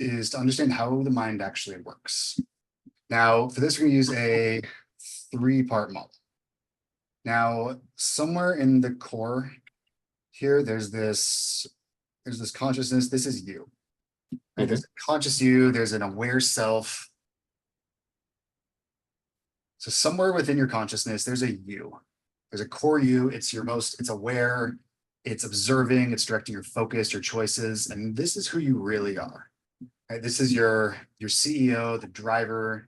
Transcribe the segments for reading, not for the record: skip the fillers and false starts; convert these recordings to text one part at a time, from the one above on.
is to understand how the mind actually works. Now, for this, we're going to use a three-part model. Now, somewhere in the core here, there's this consciousness. This is you. Right? There's a conscious you, there's an aware self. So somewhere within your consciousness, there's a you. There's a core you. It's aware, it's observing, it's directing your focus, your choices, and this is who you really are. Right? This is your CEO, the driver.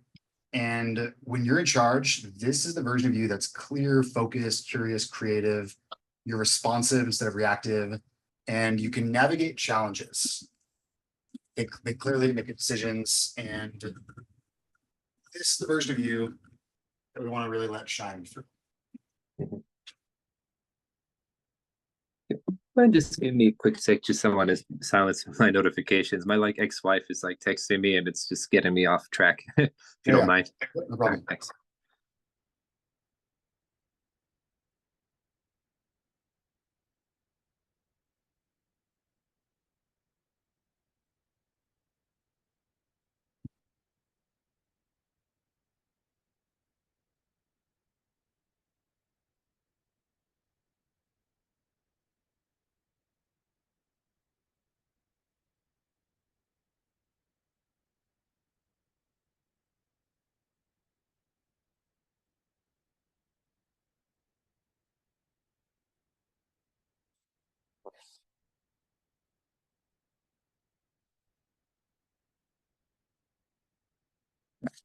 And when you're in charge, this is the version of you that's clear, focused, curious, creative. You're responsive instead of reactive, and you can navigate challenges. They clearly make decisions, and this is the version of you that we want to really let shine through. Mind just give me a quick sec, just someone to silence my notifications. My ex-wife is texting me and it's just getting me off track. If you don't mind. No problem. Right, thanks.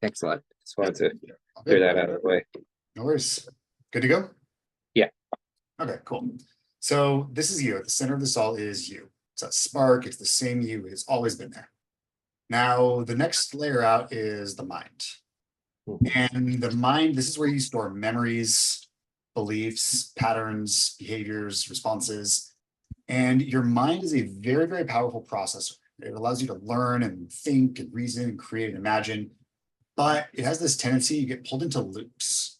Thanks a lot. Just wanted to clear that out of the way. No worries. Good to go? Yeah. Okay, cool. So this is you. At the center of this all is you. It's that spark. It's the same you. It's always been there. Now, the next layer out is the mind. And the mind, this is where you store memories, beliefs, patterns, behaviors, responses. And your mind is a very, very powerful processor. It allows you to learn and think and reason and create and imagine. But it has this tendency, you get pulled into loops.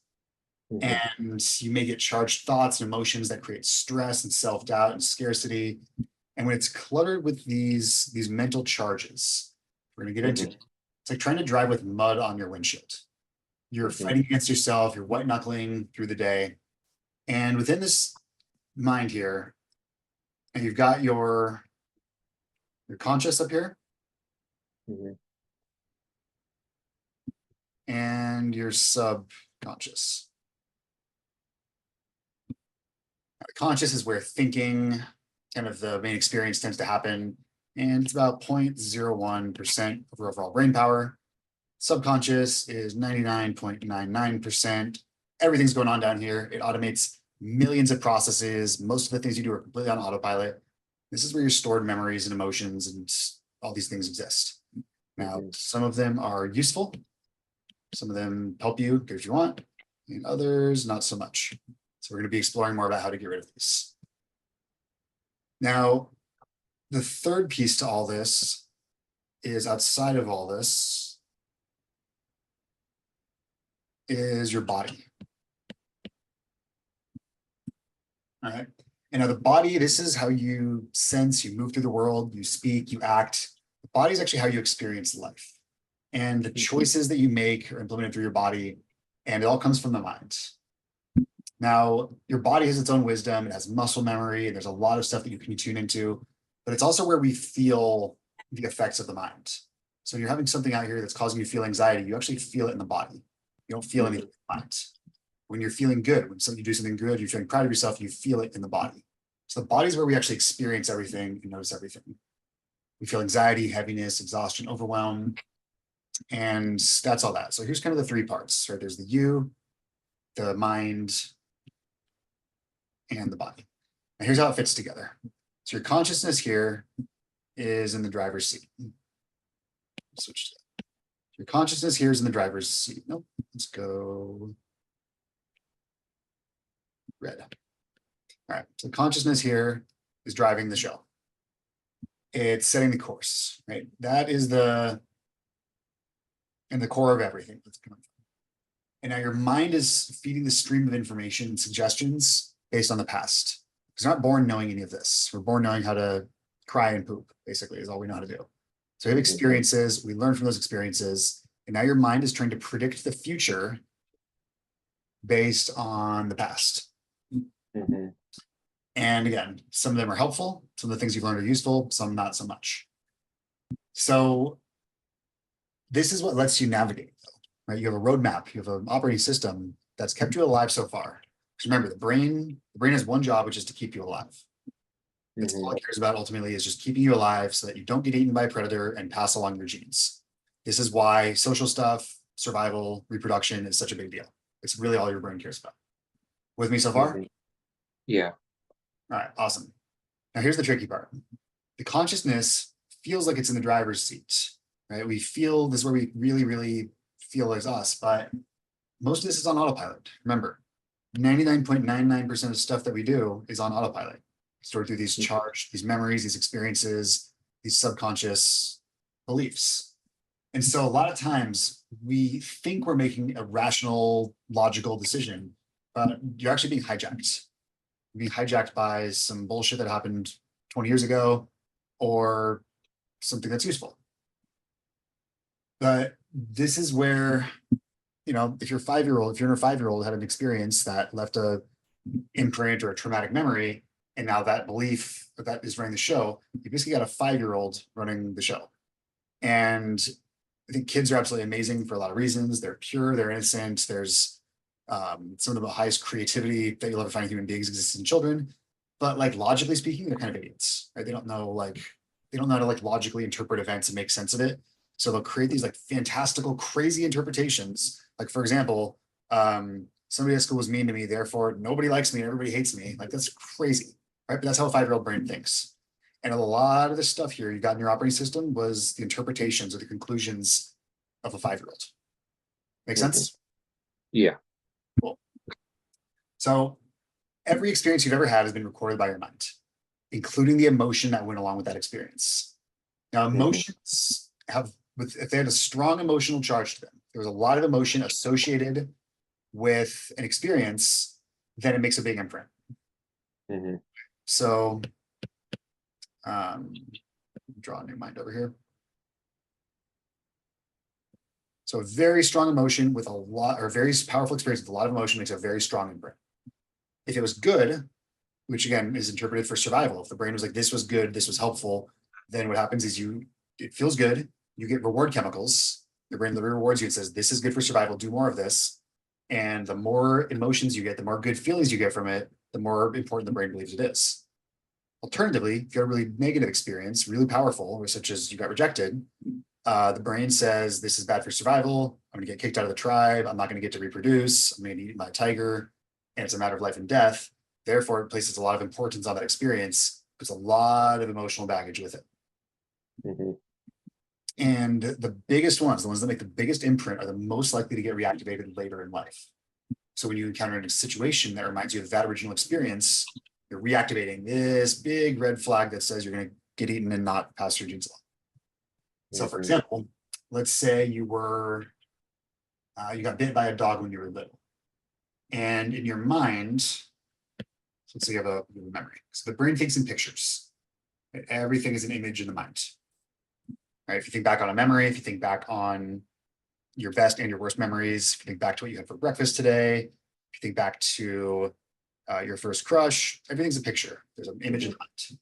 And you may get charged thoughts and emotions that create stress and self-doubt and scarcity. And when it's cluttered with these mental charges, we're going to get into it. It's like trying to drive with mud on your windshield. You're fighting against yourself, you're white knuckling through the day. And within this mind here, and you've got your conscious up here. And your subconscious. The conscious is where thinking, kind of the main experience tends to happen. And it's about 0.01% of your overall brain power. Subconscious is 99.99%. Everything's going on down here. It automates millions of processes. Most of the things you do are completely on autopilot. This is where your stored memories and emotions and all these things exist. Now, some of them are useful. Some of them help you get what you want, and others not so much. So we're going to be exploring more about how to get rid of these. Now, the third piece to all this is outside of all this is your body. All right. And now the body, this is how you sense, you move through the world, you speak, you act. The body is actually how you experience life. And the choices that you make are implemented through your body, and it all comes from the mind. Now, your body has its own wisdom, it has muscle memory, and there's a lot of stuff that you can tune into, but it's also where we feel the effects of the mind. So when you're having something out here that's causing you to feel anxiety, you actually feel it in the body. You don't feel anything in the mind. When you're feeling good, when you do something good, you're feeling proud of yourself, you feel it in the body. So the body is where we actually experience everything and notice everything. We feel anxiety, heaviness, exhaustion, overwhelm, and that's all that. So here's kind of the three parts, right? There's the you, the mind, and the body. Now here's how it fits together. So your consciousness here is in the driver's seat. Switch to that. Your consciousness here is in the driver's seat. Nope, let's go red. All right, so consciousness here is driving the show. It's setting the course, right? That is in the core of everything that's coming from. And now your mind is feeding the stream of information and suggestions based on the past. Because we're not born knowing any of this. We're born knowing how to cry and poop, basically, is all we know how to do. So we have experiences, we learn from those experiences, and now your mind is trying to predict the future based on the past. Mhm. And again, some of them are helpful, some of the things you've learned are useful, some not so much. So this is what lets you navigate, though, right? You have a roadmap, you have an operating system that's kept you alive so far. Because remember, the brain has one job, which is to keep you alive. That's all it cares about ultimately, is just keeping you alive so that you don't get eaten by a predator and pass along your genes. This is why social stuff, survival, reproduction is such a big deal. It's really all your brain cares about. With me so far? Yeah. All right, awesome. Now here's the tricky part. The consciousness feels like it's in the driver's seat, right? We feel this is where we really, really feel as us, but most of this is on autopilot. Remember, 99.99% of stuff that we do is on autopilot, stored through these charged, these memories, these experiences, these subconscious beliefs. And so a lot of times we think we're making a rational, logical decision, but you're actually being hijacked. You're being hijacked by some bullshit that happened 20 years ago, or something that's useful. But this is where, you know, if you're a 5-year-old had an experience that left a imprint or a traumatic memory, and now that belief that is running the show, you basically got a 5-year-old running the show. And I think kids are absolutely amazing for a lot of reasons. They're pure, they're innocent. There's some of the highest creativity that you'll ever find in human beings exists in children. But like logically speaking, they're kind of idiots, right? They don't know how to like logically interpret events and make sense of it. So they'll create these like fantastical, crazy interpretations. Like, for example, somebody at school was mean to me, therefore nobody likes me and everybody hates me. Like, that's crazy, right? But that's how a 5-year-old brain thinks. And a lot of the stuff here you got in your operating system was the interpretations or the conclusions of a 5-year-old. Make sense? Yeah. Cool. So every experience you've ever had has been recorded by your mind, including the emotion that went along with that experience. Now, emotions if they had a strong emotional charge to them, there was a lot of emotion associated with an experience, then it makes a big imprint. So, draw a new mind over here. So a very strong emotion with a lot, or very powerful experience with a lot of emotion makes a very strong imprint. If it was good, which again is interpreted for survival, if the brain was like, this was good, this was helpful, then what happens is it feels good, you get reward chemicals, the brain literally rewards you and says, this is good for survival, do more of this. And the more emotions you get, the more good feelings you get from it, the more important the brain believes it is. Alternatively, if you have a really negative experience, really powerful, such as you got rejected, the brain says, this is bad for survival, I'm gonna get kicked out of the tribe, I'm not gonna get to reproduce, I'm gonna get eaten by a tiger, and it's a matter of life and death. Therefore, it places a lot of importance on that experience, puts a lot of emotional baggage with it. And the biggest ones, the ones that make the biggest imprint, are the most likely to get reactivated later in life. So when you encounter a situation that reminds you of that original experience, you're reactivating this big red flag that says you're going to get eaten and not pass your genes along. So for example, let's say you got bit by a dog when you were little. And in your mind, so let's say you have a memory. So the brain thinks in pictures. Everything is an image in the mind. Right? If you think back on a memory, if you think back on your best and your worst memories, if you think back to what you had for breakfast today, if you think back to your first crush, everything's a picture. There's an image in the mind.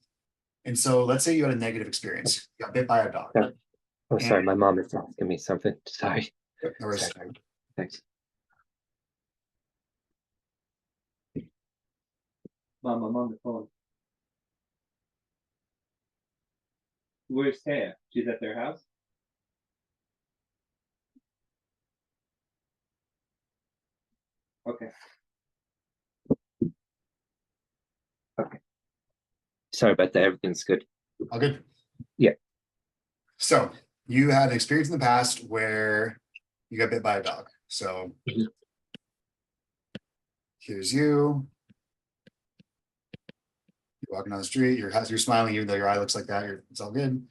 And so let's say you had a negative experience. You got bit by a dog. Oh, sorry, my mom is asking me something. Sorry. No worries. Sorry. Thanks. Mom, I'm on the phone. Where's Taya? She's at their house? Okay. Okay. Sorry about that. Everything's good. All good? Yeah. So you had an experience in the past where you got bit by a dog. So here's you. You're walking down the street, you're smiling, even though your eye looks like that, it's all good.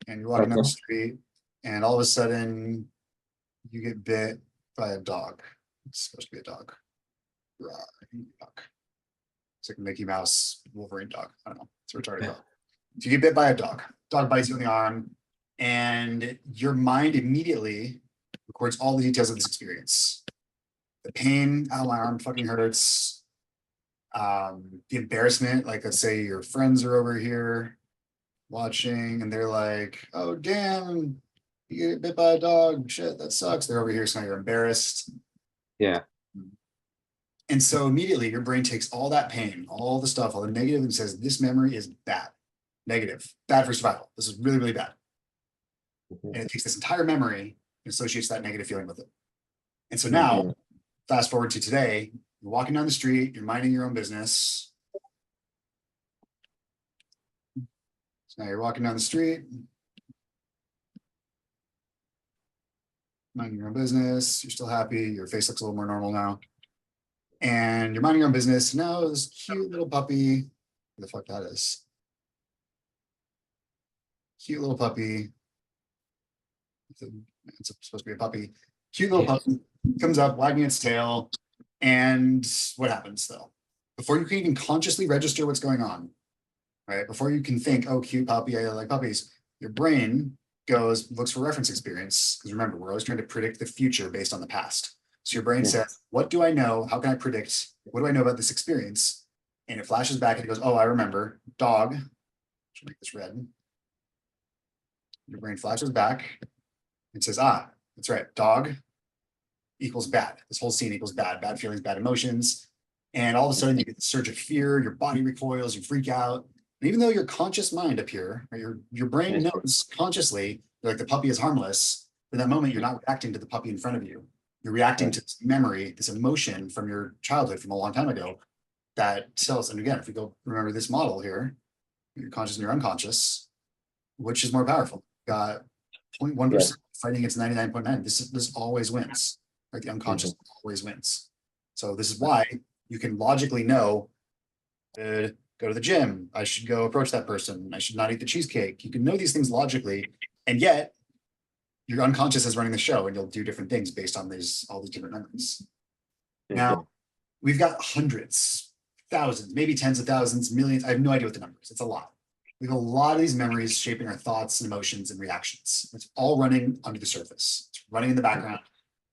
And you're walking down the street, and all of a sudden you get bit by a dog. It's supposed to be a dog. It's like a Mickey Mouse Wolverine dog. I don't know. It's a retarded dog. So you get bit by a dog. Dog bites you in the arm, And your mind immediately records all the details of this experience. The pain, oh, my arm fucking hurts. The embarrassment, like let's say your friends are over here watching and they're like, oh damn, you get bit by a dog, shit, that sucks. They're over here, so now you're embarrassed. Yeah. And so immediately your brain takes all that pain, all the stuff, all the negative, and says, this memory is bad, negative, bad for survival. This is really, really bad. And it takes this entire memory and associates that negative feeling with it. And so now, fast forward to today, you're walking down the street, you're minding your own business. So now you're walking down the street, minding your own business, you're still happy, your face looks a little more normal now. And you're minding your own business. Now this cute little puppy, who the fuck that is? Cute little puppy. It's supposed to be a puppy. Cute little puppy comes up, wagging its tail. And what happens though? Before you can even consciously register what's going on, right? Before you can think, oh, cute puppy, I like puppies, your brain looks for reference experience. Because remember, we're always trying to predict the future based on the past. So your brain says, what do I know? How can I predict? What do I know about this experience? And it flashes back and it goes, oh, I remember. Dog. Should make this red. Your brain flashes back and says, ah, that's right. Dog equals bad. This whole scene equals bad. Bad feelings, bad emotions. And all of a sudden you get the surge of fear, your body recoils, you freak out. And even though your conscious mind up here, or your brain knows consciously, like the puppy is harmless, in that moment, you're not reacting to the puppy in front of you. You're reacting to this memory, this emotion from your childhood from a long time ago that tells, and again, if we go remember this model here, your conscious and your unconscious, which is more powerful? Got 0.1% fighting against 99.9. This always wins. Right? The unconscious always wins. So this is why you can logically know, go to the gym, I should go approach that person, I should not eat the cheesecake. You can know these things logically, and yet your unconscious is running the show and you'll do different things based on all these different memories. Now, we've got hundreds, thousands, maybe tens of thousands, millions. I have no idea what the number is. It's a lot. We have a lot of these memories shaping our thoughts and emotions and reactions. It's all running under the surface. It's running in the background.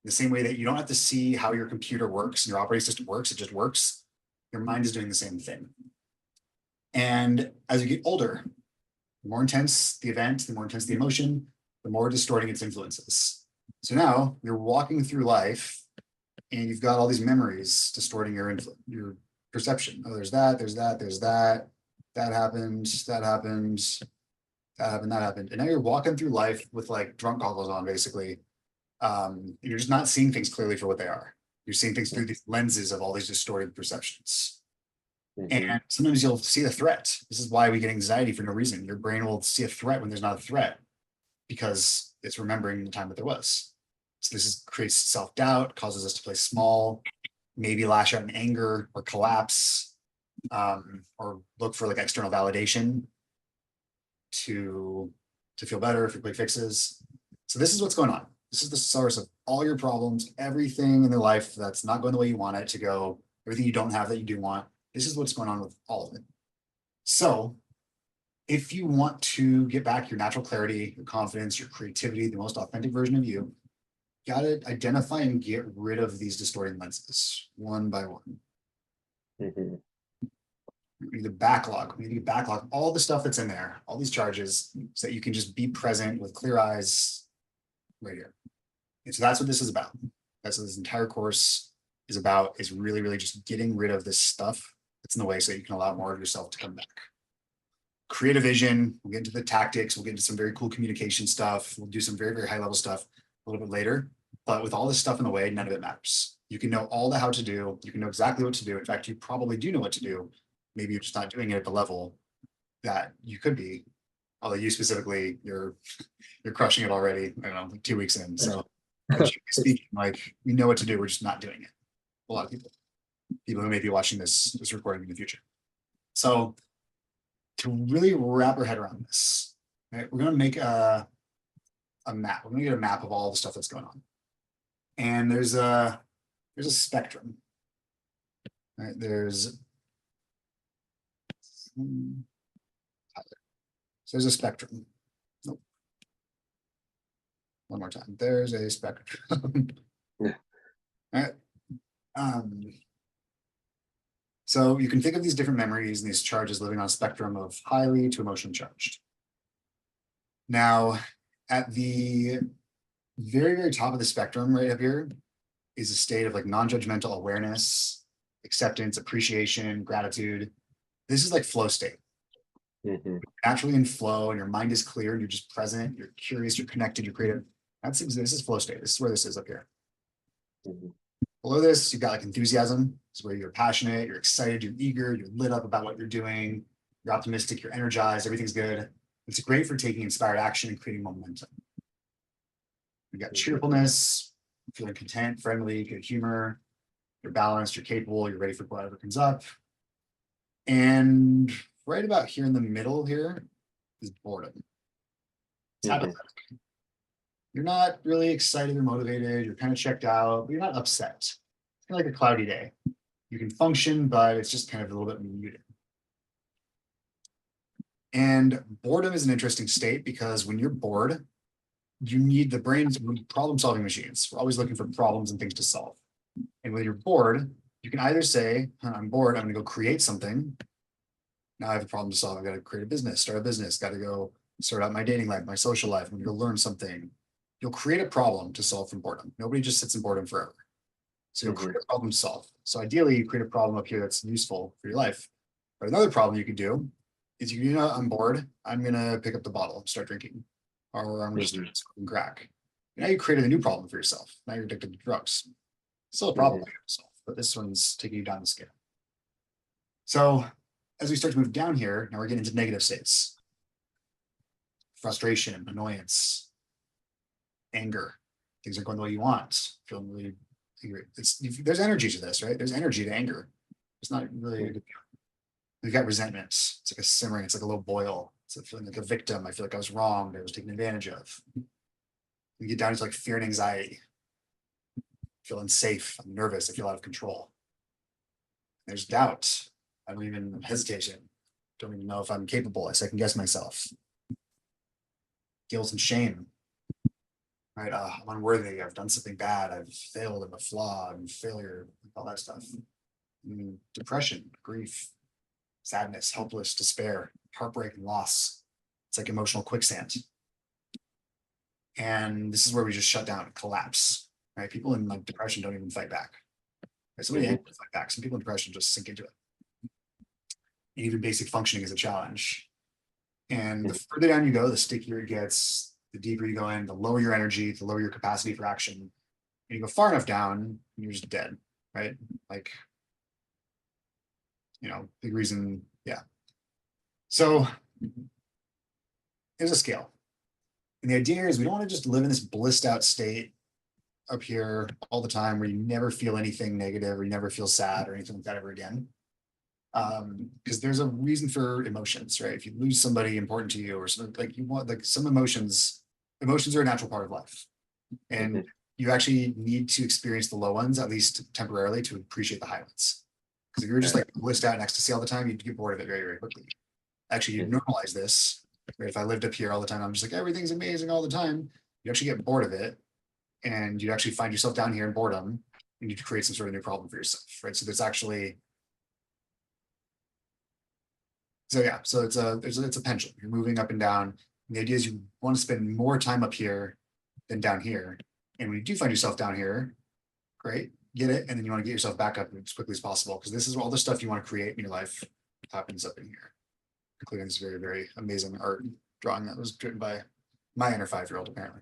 In the same way that you don't have to see how your computer works and your operating system works, it just works. Your mind is doing the same thing. And as you get older, the more intense the event, the more intense the emotion, the more distorting its influences. So now you're walking through life and you've got all these memories distorting your perception. Oh, there's that, there's that, there's that. That happened, that happened, that happened, that happened. And now you're walking through life with like drunk goggles on, basically. You're just not seeing things clearly for what they are. You're seeing things through these lenses of all these distorted perceptions. And sometimes you'll see a threat. This is why we get anxiety for no reason. Your brain will see a threat when there's not a threat because it's remembering the time that there was. So this creates self-doubt, causes us to play small, maybe lash out in anger or collapse, or look for like external validation to feel better, for quick fixes. So this is what's going on. This is the source of all your problems, everything in their life that's not going the way you want it to go, everything you don't have that you do want. This is what's going on with all of it. So if you want to get back your natural clarity, your confidence, your creativity, the most authentic version of you, you got to identify and get rid of these distorting lenses one by one. We need to backlog. We need to backlog all the stuff that's in there, all these charges, so that you can just be present with clear eyes right here. And so that's what this is about. That's what this entire course is about, is really, really just getting rid of this stuff that's in the way so that you can allow more of yourself to come back. Create a vision. We'll get into the tactics. We'll get into some very cool communication stuff. We'll do some very, very high level stuff a little bit later. But with all this stuff in the way, none of it matters. You can know all the how to do. You can know exactly what to do. In fact, you probably do know what to do. Maybe you're just not doing it at the level that you could be. Although you specifically, you're crushing it already. I don't know, like 2 weeks in. So speaking, like we know what to do. We're just not doing it. A lot of people who may be watching this recording in the future. So to really wrap our head around this, right, we're going to make a map. We're going to get a map of all the stuff that's going on. And there's a spectrum. Right? So there's a spectrum. Nope. One more time. There's a spectrum. Yeah. All right. So you can think of these different memories and these charges living on a spectrum of highly to emotionally charged. Now, at the very, very top of the spectrum right up here is a state of like non-judgmental awareness, acceptance, appreciation, gratitude. This is like flow state. Naturally in flow, and your mind is clear, and you're just present, you're curious, you're connected, you're creative. This is flow state. This is where this is up here. Below this, you've got like enthusiasm. This is where you're passionate, you're excited, you're eager, you're lit up about what you're doing, you're optimistic, you're energized, everything's good. It's great for taking inspired action and creating momentum. You got cheerfulness, feeling content, friendly, good humor, you're balanced, you're capable, you're ready for whatever comes up. And right about here in the middle here is boredom. It's apathetic. You're not really excited or motivated, you're kind of checked out, but you're not upset. It's kind of like a cloudy day. You can function, but it's just kind of a little bit muted. And boredom is an interesting state because when you're bored, you need the brain's problem-solving machines. We're always looking for problems and things to solve. And when you're bored, you can either say, I'm bored, I'm gonna go create something. Now I have a problem to solve. I gotta create a business, start a business, gotta go sort out my dating life, my social life, I'm gonna go learn something. You'll create a problem to solve from boredom. Nobody just sits in boredom forever. So you'll create a problem to solve. So ideally you create a problem up here that's useful for your life. But another problem you could do is you know, I'm bored, I'm gonna pick up the bottle and start drinking. Or I'm just smoking crack. Now you created a new problem for yourself. Now you're addicted to drugs. Still a problem to solve, but this one's taking you down the scale. So as we start to move down here, now we're getting into negative states. Frustration, annoyance, anger. Things aren't going the way you want. Feeling really angry. There's energy to this, right? There's energy to anger. It's not really. We've got resentment. It's like a simmering. It's like a low boil. It's a feeling like a victim. I feel like I was wronged. I was taken advantage of. We get down to like fear and anxiety. I feel unsafe. I'm nervous. I feel out of control. There's doubt. I don't even hesitation. Don't even know if I'm capable. I second guess myself. Guilt and shame. Right, I'm unworthy, I've done something bad, I've failed, I'm a flaw, I'm a failure, all that stuff. Depression, grief, sadness, helpless, despair, heartbreak, and loss. It's like emotional quicksand. And this is where we just shut down, collapse. Right, people in like depression don't even fight back. Right? Somebody fight back. Some people in depression just sink into it. And even basic functioning is a challenge. And the further down you go, the stickier it gets. The deeper you go in, the lower your energy, the lower your capacity for action. And you go far enough down, and you're just dead, right? Like, big reason, yeah. So there's a scale. And the idea is we don't want to just live in this blissed out state up here all the time where you never feel anything negative or you never feel sad or anything like that ever again. Because there's a reason for emotions, right? If you lose somebody important to you or something, like you want, like some emotions are a natural part of life. And you actually need to experience the low ones, at least temporarily, to appreciate the high ones. Because if you were just like blissed out in ecstasy all the time, you'd get bored of it very, very quickly. Actually, you normalize this. Right? If I lived up here all the time, I'm just like, everything's amazing all the time. You actually get bored of it. And you actually find yourself down here in boredom and you create some sort of new problem for yourself, right? So there's actually, so it's a pendulum. You're moving up and down. And the idea is you want to spend more time up here than down here. And when you do find yourself down here, great, get it. And then you want to get yourself back up as quickly as possible because this is all the stuff you want to create in your life happens up in here, including this very, very amazing art drawing that was written by my inner 5-year-old, apparently.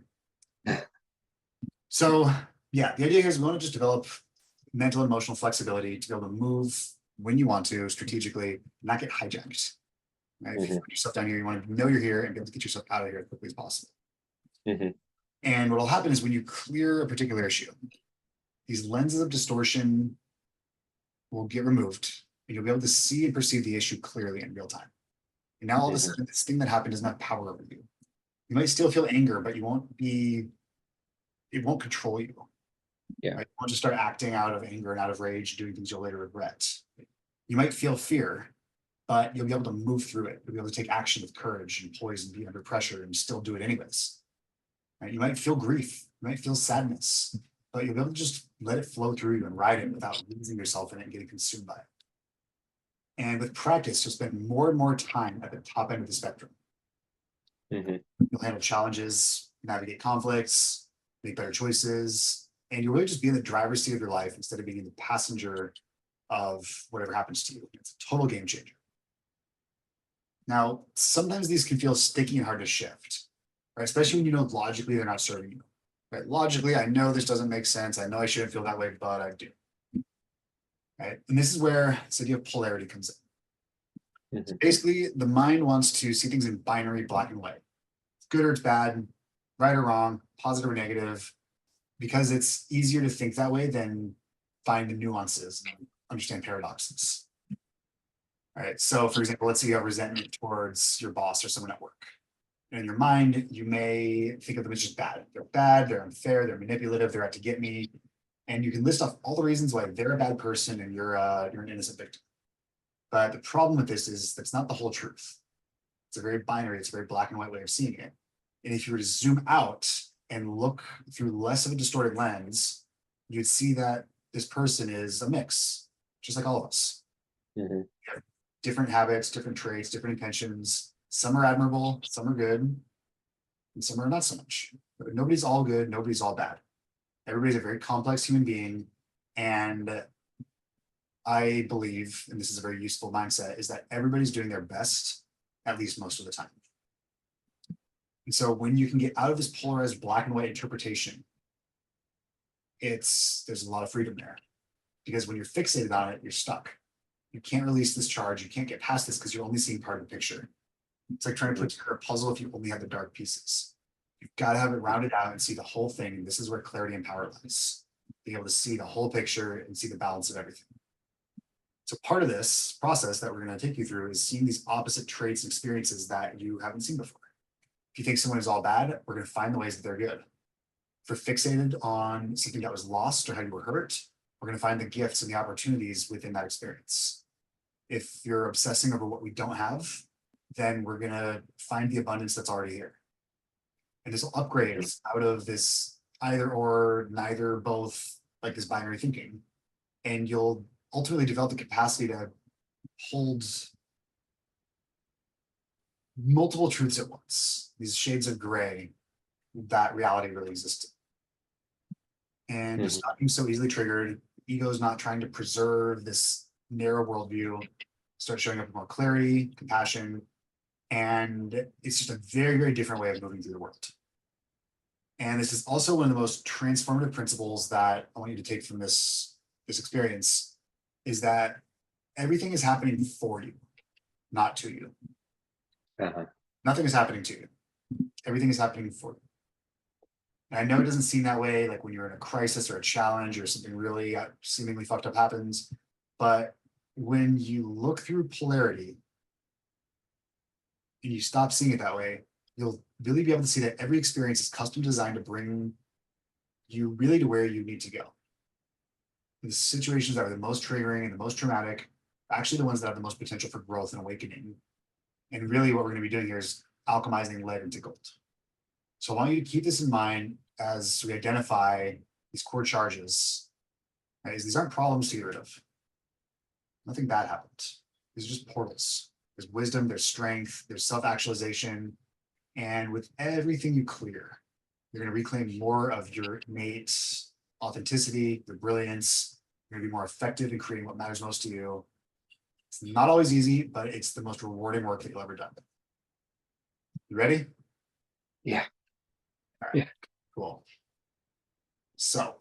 So yeah, the idea here is we want to just develop mental and emotional flexibility to be able to move when you want to strategically, not get hijacked. Right? If you find yourself down here, you want to know you're here and be able to get yourself out of here as quickly as possible. And what will happen is when you clear a particular issue, these lenses of distortion will get removed and you'll be able to see and perceive the issue clearly in real time. And now all of a sudden, this thing that happened doesn't have power over you. You might still feel anger, but it won't control you. Yeah. Right? You won't just start acting out of anger and out of rage, doing things you'll later regret. You might feel fear, but you'll be able to move through it. You'll be able to take action with courage and poise and be under pressure and still do it anyways. Right? You might feel grief, you might feel sadness, but you'll be able to just let it flow through you and ride it without losing yourself in it and getting consumed by it. And with practice, you'll spend more and more time at the top end of the spectrum. Mhm. You'll handle challenges, navigate conflicts, make better choices, and you'll really just be in the driver's seat of your life instead of being in the passenger of whatever happens to you. It's a total game changer. Now, sometimes these can feel sticky and hard to shift, right? Especially when you know logically they're not serving you. Right? Logically, I know this doesn't make sense. I know I shouldn't feel that way, but I do. Right? And this is where this idea of polarity comes in. So basically, the mind wants to see things in binary black and white. It's good or it's bad, right or wrong, positive or negative, because it's easier to think that way than find the nuances and understand paradoxes. All right. So, for example, let's say you have resentment towards your boss or someone at work. And in your mind, you may think of them as just bad. They're bad, they're unfair, they're manipulative, they're out to get me. And you can list off all the reasons why they're a bad person and you're an innocent victim. But the problem with this is that's not the whole truth. It's a very binary, it's a very black and white way of seeing it. And if you were to zoom out and look through less of a distorted lens, you'd see that this person is a mix, just like all of us. Mhm. Different habits, different traits, different intentions. Some are admirable, some are good, and some are not so much. But nobody's all good, nobody's all bad. Everybody's a very complex human being. And I believe, and this is a very useful mindset, is that everybody's doing their best, at least most of the time. And so when you can get out of this polarized black and white interpretation, there's a lot of freedom there. Because when you're fixated on it, you're stuck. You can't release this charge. You can't get past this because you're only seeing part of the picture. It's like trying to put together a puzzle if you only have the dark pieces. You've got to have it rounded out and see the whole thing. And this is where clarity and power lies. Being able to see the whole picture and see the balance of everything. So part of this process that we're going to take you through is seeing these opposite traits and experiences that you haven't seen before. If you think someone is all bad, we're going to find the ways that they're good. If you're fixated on something that was lost or how you were hurt, we're going to find the gifts and the opportunities within that experience. If you're obsessing over what we don't have, then we're going to find the abundance that's already here. And this will upgrade us out of this either or, neither, both, like this binary thinking. And you'll ultimately develop the capacity to hold multiple truths at once, these shades of gray that reality really existed. And just not being so easily triggered, ego is not trying to preserve this narrow worldview, start showing up with more clarity, compassion, and it's just a very, very different way of moving through the world. And this is also one of the most transformative principles that I want you to take from this experience, is that everything is happening for you, not to you. Nothing is happening to you. Everything is happening for you. And I know it doesn't seem that way, like when you're in a crisis or a challenge or something really seemingly fucked up happens. But when you look through polarity and you stop seeing it that way, you'll really be able to see that every experience is custom designed to bring you really to where you need to go. The situations that are the most triggering and the most traumatic, actually the ones that have the most potential for growth and awakening. And really what we're going to be doing here is alchemizing lead into gold. So I want you to keep this in mind as we identify these core charges. Right? These aren't problems to get rid of. Nothing bad happened. These are just portals. There's wisdom, there's strength, there's self-actualization. And with everything you clear, you're going to reclaim more of your innate authenticity, your brilliance. You're going to be more effective in creating what matters most to you. It's not always easy, but it's the most rewarding work that you'll ever done. You ready? Yeah. All right. Yeah. Cool. So